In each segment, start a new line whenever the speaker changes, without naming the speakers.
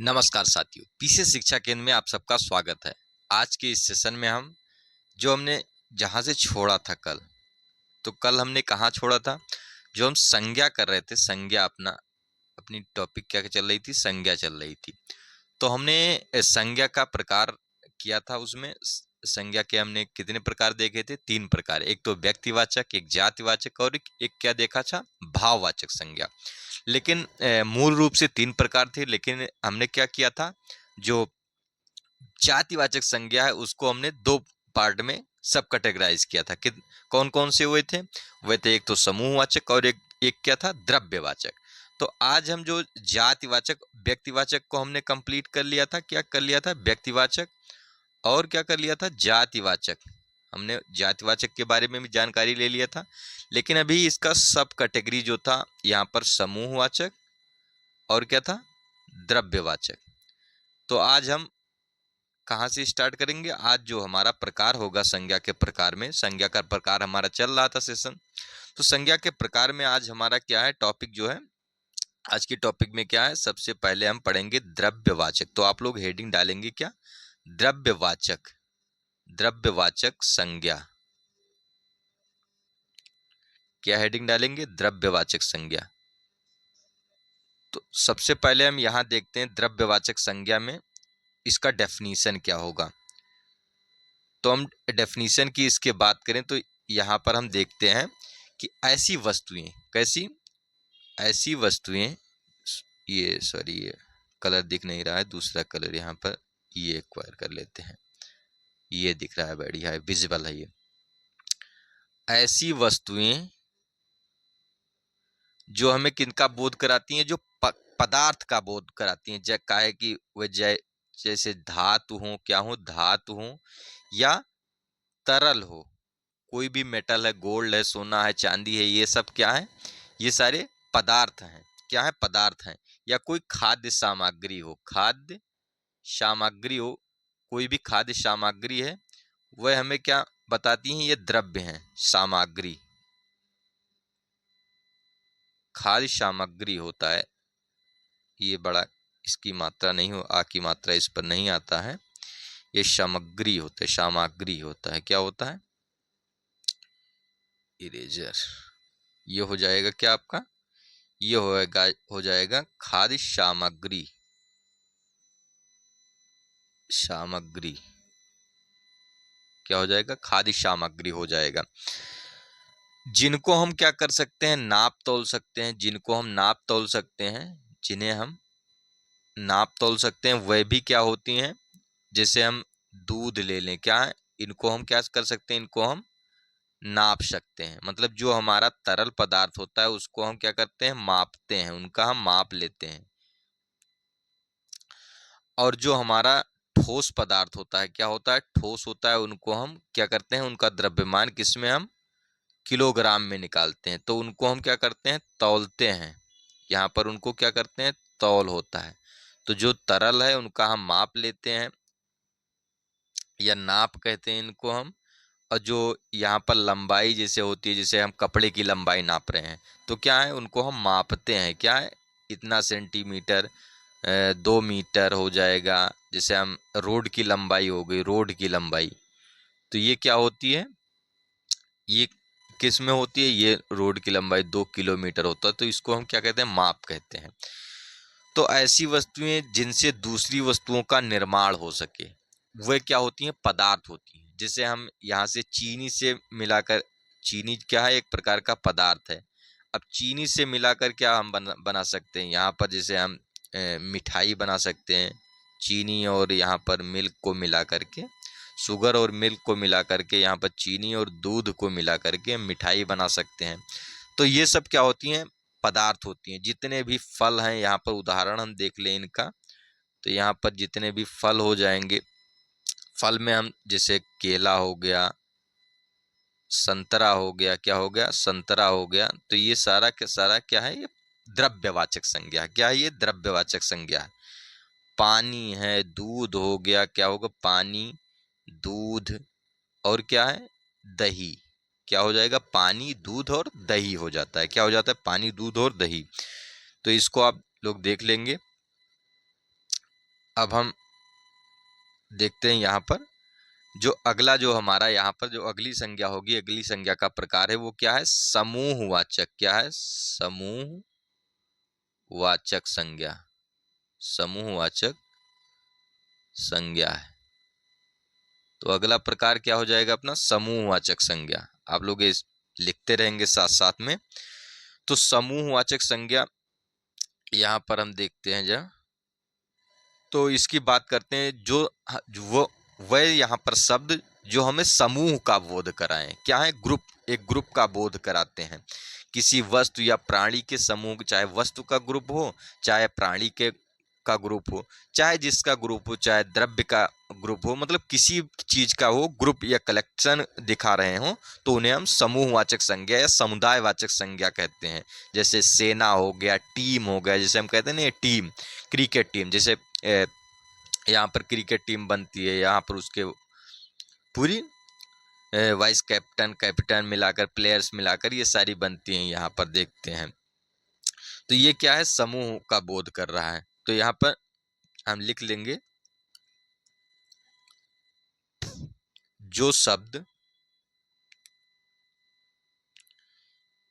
नमस्कार साथियों, पीछे शिक्षा केंद्र में आप सबका स्वागत है। आज के इस सेशन में हम हमने जहाँ से छोड़ा था कल हमने कहाँ छोड़ा था? जो हम संज्ञा कर रहे थे, संज्ञा अपनी टॉपिक क्या चल रही थी? संज्ञा चल रही थी। तो हमने संज्ञा का प्रकार किया था। उसमें संज्ञा के हमने कितने प्रकार देखे थे? 3 प्रकार। एक तो व्यक्तिवाचक, एक जातिवाचक और एक क्या देखा था? भाववाचक संज्ञा। लेकिन मूल रूप से 3 प्रकार थे, लेकिन हमने क्या किया था? जो जातिवाचक संज्ञा है उसको हमने 2 पार्ट में सब कैटेगराइज किया था। कौन कौन से हुए थे? वे थे एक तो समूहवाचक और एक क्या था? द्रव्यवाचक। तो आज हम जो जातिवाचक व्यक्तिवाचक को हमने कंप्लीट कर लिया था। क्या कर लिया था? व्यक्तिवाचक और क्या कर लिया था? जातिवाचक। हमने जातिवाचक के बारे में भी जानकारी ले लिया था, लेकिन अभी इसका सब कैटेगरी जो था यहाँ पर समूहवाचक और क्या था? द्रव्यवाचक। तो आज हम कहाँ से स्टार्ट करेंगे? आज जो हमारा प्रकार होगा संज्ञा के प्रकार में, संज्ञा का प्रकार हमारा चल रहा था सेशन। तो संज्ञा के प्रकार में आज हमारा क्या है टॉपिक जो है? आज की टॉपिक में क्या है? सबसे पहले हम पढ़ेंगे द्रव्यवाचक। तो आप लोग हेडिंग डालेंगे क्या? द्रव्यवाचक। द्रव्यवाचक संज्ञा। क्या हेडिंग डालेंगे? द्रव्यवाचक संज्ञा। तो सबसे पहले हम यहां देखते हैं द्रव्यवाचक संज्ञा में इसका डेफिनीशन क्या होगा। तो हम डेफिनीशन की इसके बात करें तो यहाँ पर हम देखते हैं कि ऐसी वस्तुएं, कैसी? ऐसी वस्तुएं, ये कलर दिख नहीं रहा है, दूसरा कलर यहाँ पर ये एक्वायर कर लेते हैं। ये दिख रहा है, बढ़िया है, विजिबल है ये। ऐसी वस्तुएं जो हमें किनका बोध कराती हैं? जो पदार्थ का बोध कराती हैं। काहे कि वह जैसे धातु हो, क्या हो? धातु हो या तरल हो। कोई भी मेटल है, गोल्ड है, सोना है, चांदी है, ये सब क्या है? ये सारे पदार्थ हैं। क्या है? पदार्थ हैं। या कोई खाद्य सामग्री हो, खाद्य सामग्री हो, कोई भी खाद्य सामग्री है, वह हमें क्या बताती हैं? ये द्रव्य हैं, सामग्री। खाद्य सामग्री होता है ये, बड़ा इसकी मात्रा नहीं हो, आ की मात्रा इस पर नहीं आता है। ये सामग्री होता है, सामग्री होता है। क्या होता है? इरेजर। ये हो जाएगा क्या आपका? ये हो जाएगा खाद्य सामग्री। सामग्री क्या हो जाएगा? खाद्य सामग्री हो जाएगा। जिनको हम क्या कर सकते हैं? नाप तोल सकते हैं। जिनको हम नाप तोल सकते हैं, जिन्हें हम नाप तोल सकते हैं, वह भी क्या होती हैं? जैसे हम दूध ले लें, क्या है? इनको हम क्या कर सकते हैं? इनको हम नाप सकते हैं। मतलब जो हमारा तरल पदार्थ होता है उसको हम क्या करते हैं? मापते हैं, उनका हम माप लेते हैं। और जो हमारा ठोस पदार्थ होता है, क्या होता है? ठोस होता है, उनको हम क्या करते हैं? उनका द्रव्यमान किसमें? हम किलोग्राम में निकालते हैं। तो उनको हम क्या करते हैं? तौलते हैं। यहाँ पर उनको क्या करते हैं? तौल होता है। तो जो तरल है उनका हम माप लेते हैं या नाप कहते हैं इनको हम। और जो यहाँ पर लंबाई जैसे होती है, जैसे हम कपड़े की लंबाई नाप रहे हैं, तो क्या है? उनको हम मापते हैं। क्या है? इतना सेंटीमीटर, 2 मीटर हो जाएगा। जैसे हम रोड की लंबाई हो गई, रोड की लंबाई, तो ये क्या होती है? ये किस में होती है? ये रोड की लंबाई 2 किलोमीटर होता है, तो इसको हम क्या कहते हैं? माप कहते हैं। तो ऐसी वस्तुएं जिनसे दूसरी वस्तुओं का निर्माण हो सके, वह क्या होती हैं? पदार्थ होती हैं। जैसे हम यहाँ से चीनी से मिलाकर, चीनी क्या है? एक प्रकार का पदार्थ है। अब चीनी से मिलाकर क्या हम बना सकते हैं? यहाँ पर जैसे हम मिठाई बना सकते हैं। चीनी और यहाँ पर मिल्क को मिला करके, शुगर और मिल्क को मिला करके, यहाँ पर चीनी और दूध को मिला करके मिठाई बना सकते हैं। तो ये सब क्या होती हैं? पदार्थ होती हैं। जितने भी फल हैं, यहाँ पर उदाहरण हम देख लें इनका, तो यहाँ पर जितने भी फल हो जाएंगे, फल में हम जैसे केला हो गया, संतरा हो गया, क्या हो गया? संतरा हो गया। तो ये सारा के सारा क्या है? ये द्रव्यवाचक संज्ञा। क्या है? ये द्रव्यवाचक संज्ञा है। पानी है, दूध हो गया, क्या होगा? पानी, दूध और क्या है? दही। क्या हो जाएगा? पानी, दूध और दही हो जाता है। क्या हो जाता है? पानी, दूध और दही। तो इसको आप लोग देख लेंगे। अब हम देखते हैं यहाँ पर जो अगला जो हमारा यहाँ पर जो अगली संज्ञा होगी, अगली संज्ञा का प्रकार है वो क्या है? समूहवाचक। क्या है? समूहवाचक संज्ञा। समूहवाचक संज्ञा है। तो अगला प्रकार क्या हो जाएगा अपना? समूहवाचक संज्ञा। आप लोग ये लिखते रहेंगे साथ साथ में। तो समूहवाचक संज्ञा यहाँ पर हम देखते हैं जरा, तो इसकी बात करते हैं जो वो वह यहाँ पर शब्द जो हमें समूह का बोध कराएं। क्या है? ग्रुप, एक ग्रुप का बोध कराते हैं। किसी वस्तु या प्राणी के समूह, चाहे वस्तु का ग्रुप हो, चाहे प्राणी के का ग्रुप हो, चाहे जिसका ग्रुप हो, चाहे द्रव्य का ग्रुप हो, मतलब किसी चीज का हो ग्रुप या कलेक्शन दिखा रहे हो, तो उन्हें हम समूहवाचक संज्ञा या समुदायवाचक संज्ञा कहते हैं। जैसे सेना हो गया, टीम हो गया, जैसे हम कहते हैं ना टीम, क्रिकेट टीम, जैसे यहाँ पर क्रिकेट टीम बनती है, यहाँ पर उसके पूरी वाइस कैप्टन, कैप्टन मिलाकर, प्लेयर्स मिलाकर ये सारी बनती हैं, यहाँ पर देखते हैं। तो ये क्या है? समूह का बोध कर रहा है। तो यहाँ पर हम लिख लेंगे जो शब्द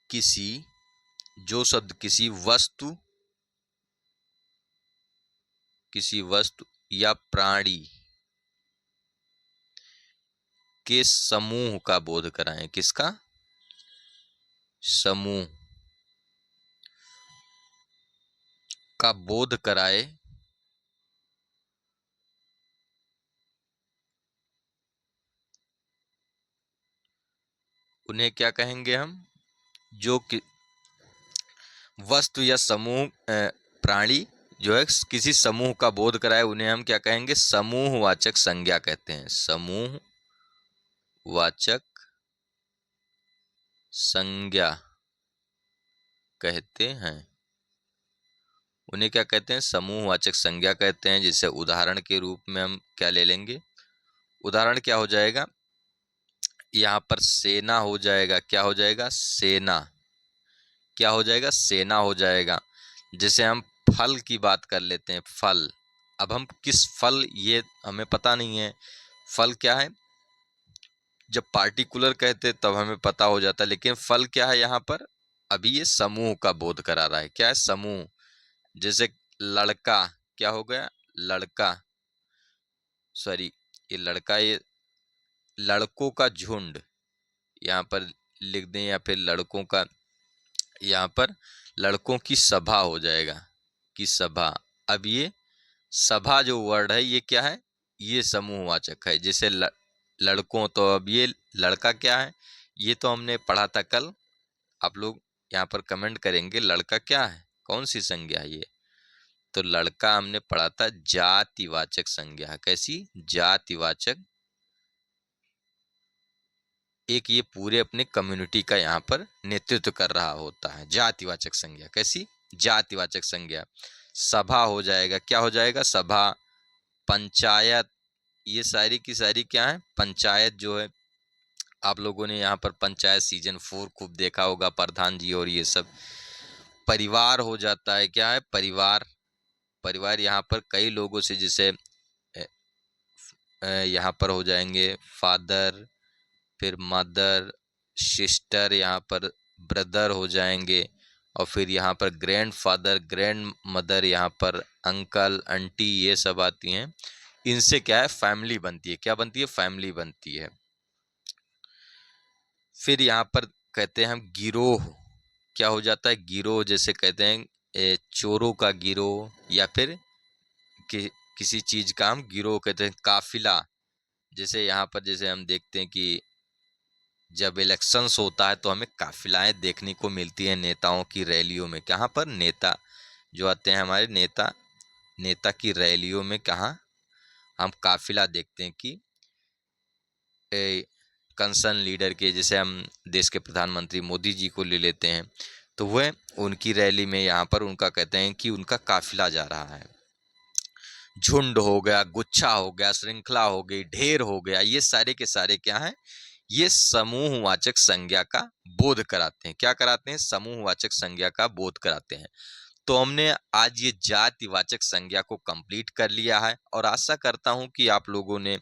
किसी वस्तु या प्राणी के समूह का बोध कराएं। किसका? समूह का बोध कराए, उन्हें क्या कहेंगे हम? जो कि वस्तु या समूह प्राणी जो है किसी समूह का बोध कराए, उन्हें हम क्या कहेंगे? समूहवाचक संज्ञा कहते हैं। समूहवाचक संज्ञा कहते हैं। उन्हें क्या कहते हैं? समूहवाचक संज्ञा कहते हैं। जैसे उदाहरण के रूप में हम क्या ले लेंगे? उदाहरण क्या हो जाएगा? यहाँ पर सेना हो जाएगा। क्या हो जाएगा? सेना। क्या हो जाएगा? सेना हो जाएगा। जैसे हम फल की बात कर लेते हैं, फल। अब हम किस फल, ये हमें पता नहीं है। फल क्या है? जब पार्टिकुलर कहते तब हमें पता हो जाता, लेकिन फल क्या है यहाँ पर? अभी ये समूह का बोध करा रहा है। क्या है? समूह। जैसे लड़का, क्या हो गया? लड़का, सॉरी, ये लड़का, ये लड़कों का झुंड यहाँ पर लिख दें, या फिर लड़कों का, यहाँ पर लड़कों की सभा हो जाएगा, कि सभा। अब ये सभा जो वर्ड है ये क्या है? ये समूहवाचक है। जैसे लड़कों, तो अब ये लड़का क्या है? ये तो हमने पढ़ा था कल। आप लोग यहाँ पर कमेंट करेंगे लड़का क्या है, कौन सी संज्ञा है ये? तो लड़का हमने पढ़ा था जातिवाचक संज्ञा है। कैसी? जातिवाचक। एक ये पूरे अपने कम्युनिटी का यहाँ पर नेतृत्व कर रहा होता है। जातिवाचक संज्ञा। कैसी? जातिवाचक संज्ञा। सभा हो जाएगा। क्या हो जाएगा? सभा। पंचायत, ये सारी की सारी क्या है? पंचायत जो है, आप लोगों ने यहाँ पर पंचायत सीजन 4 खूब देखा होगा, प्रधान जी और ये सब। परिवार हो जाता है। क्या है? परिवार। परिवार यहाँ पर कई लोगों से, जैसे यहाँ पर हो जाएंगे फादर, फिर मदर, सिस्टर, यहाँ पर ब्रदर हो जाएंगे, और फिर यहाँ पर ग्रैंड फादर, ग्रैंड मदर, यहाँ पर अंकल, आंटी, ये सब आती हैं। इनसे क्या है? फैमिली बनती है। क्या बनती है? फैमिली बनती है। फिर यहाँ पर कहते हैं हम गिरोह। क्या हो जाता है? गिरोह। जैसे कहते हैं चोरों का गिरोह, या फिर किसी चीज का हम गिरोह कहते हैं। काफिला। जैसे यहाँ पर जैसे हम देखते हैं कि जब इलेक्शंस होता है तो हमें काफिलाएं देखने को मिलती हैं नेताओं की रैलियों में। कहाँ पर? नेता जो आते हैं हमारे, नेता, नेता की रैलियों में कहाँ हम काफिला देखते हैं कि कंसर्न लीडर के, जैसे हम देश के प्रधानमंत्री मोदी जी को ले लेते हैं, तो वह उनकी रैली में यहाँ पर उनका कहते हैं कि उनका काफिला जा रहा है। झुंड हो गया, गुच्छा हो गया, श्रृंखला हो गई, ढेर हो गया, ये सारे के सारे क्या है? ये समूहवाचक संज्ञा का बोध कराते हैं। क्या कराते हैं? समूहवाचक संज्ञा का बोध कराते हैं। तो हमने आज ये जातिवाचक संज्ञा को कंप्लीट कर लिया है और आशा करता हूं कि आप लोगों ने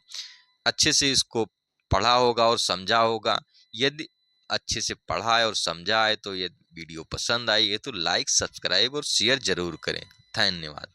अच्छे से इसको पढ़ा होगा और समझा होगा। यदि अच्छे से पढ़ा है और समझा है तो ये वीडियो पसंद आई है तो लाइक, सब्सक्राइब और शेयर जरूर करें। धन्यवाद।